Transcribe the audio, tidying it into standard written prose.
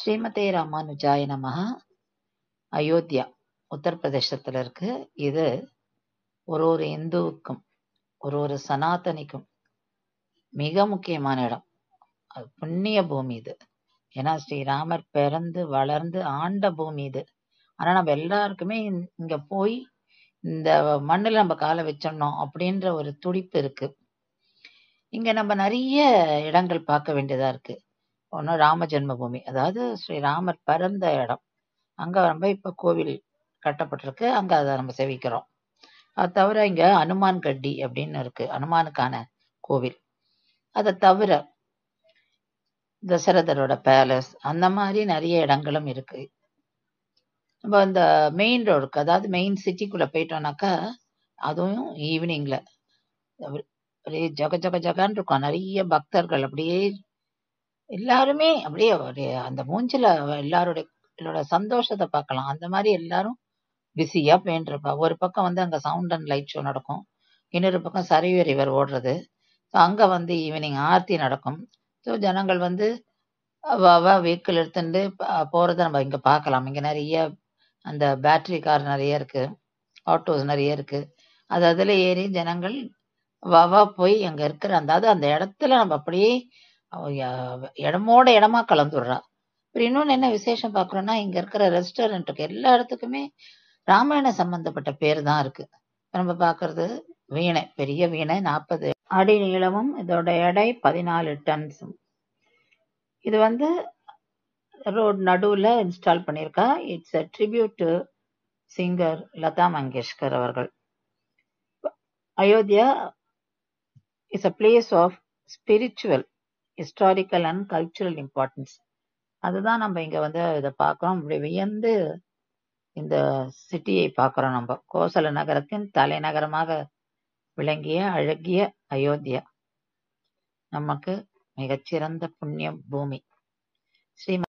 ஸ்ரீமதே ராமானுஜாய நமஹ. அயோத்தியா உத்தரப்பிரதேசத்துல இருக்கு. இது ஒரு இந்துவுக்கும் ஒரு சனாதனிக்கும் மிக முக்கியமான இடம். அது புண்ணிய பூமி இது. ஏன்னா ஸ்ரீராமர் பிறந்து வளர்ந்து ஆண்ட பூமி இது. ஆனா நம்ம எல்லாருக்குமே இங்க போய் இந்த மண்ணுல நம்ம காலை வச்சிடணும் அப்படின்ற ஒரு துடிப்பு இருக்கு. இங்க நம்ம நிறைய இடங்கள் பார்க்க வேண்டியதா இருக்கு. ஒண்ணு ராம ஜென்மபூமி, அதாவது ஸ்ரீராமர் பிறந்த இடம். அங்க நம்ம இப்ப கோவில் கட்டப்பட்டிருக்கு. அங்க அதை நம்ம சேவிக்கிறோம். அது தவிர இங்க அனுமான் கட்டி அப்படின்னு இருக்கு, அனுமானுக்கான கோவில். அதை தவிர தசரதரோட பேலஸ், அந்த மாதிரி நிறைய இடங்களும் இருக்கு. நம்ம இந்த மெயின் ரோடுக்கு, அதாவது மெயின் சிட்டிக்குள்ள போயிட்டோம்னாக்கா, அதுவும் ஈவினிங்ல ஒரே ஜக ஜக ஜகான்னு இருக்கும். நிறைய பக்தர்கள் அப்படியே எல்லாருமே அப்படியே அந்த மூஞ்சில எல்லாரோட சந்தோஷத்தை பார்க்கலாம். அந்த மாதிரி எல்லாரும் பிஸியா போயிட்டு இருப்பா. ஒரு பக்கம் அங்க சவுண்ட் அண்ட் லைட் ஷோ நடக்கும், இன்னொரு பக்கம் சரையு ரிவர் ஓடுறது. அங்க ஈவினிங் ஆர்த்தி நடக்கும். ஸோ ஜனங்கள் வெஹிக்கிள் எடுத்துட்டு போறதை நம்ம இங்க பார்க்கலாம். இங்க நிறைய அந்த பேட்டரி கார் நிறைய இருக்கு, ஆட்டோஸ் நிறைய இருக்கு. அதுல ஏறி ஜனங்கள் போய் அங்க இருக்கிற அதாவது அந்த இடத்துல நம்ம அப்படியே இடமோட இடமா கலந்துடுறா. அப்புறம் இன்னொன்னு என்ன விசேஷம் பாக்குறோம்னா, இங்க இருக்கிற ரெஸ்டாரண்ட்டுக்கு எல்லா இடத்துக்குமே ராமாயண சம்பந்தப்பட்ட பேர் தான் இருக்கு. நம்ம பாக்குறது வீணை, பெரிய வீணை 40 அடி நீளமும் இதோட எடை 14 டன்ஸும். இது ரோட் நடுவுல இன்ஸ்டால் பண்ணியிருக்கா. It's a tribute to singer Lata Mangeshkar அவர்கள். Ayodhya is a place of spiritual, historical and cultural importance. அதுதான் நம்ம இங்க இதை பார்க்கிறோம். இப்படி வியந்து இந்த சிட்டியை பார்க்கிறோம். நம்ம கோசல நகரத்தின் தலைநகரமாக விளங்கிய அழகிய அயோத்தியா நமக்கு மிகச்சிறந்த புண்ணிய பூமி. ஸ்ரீ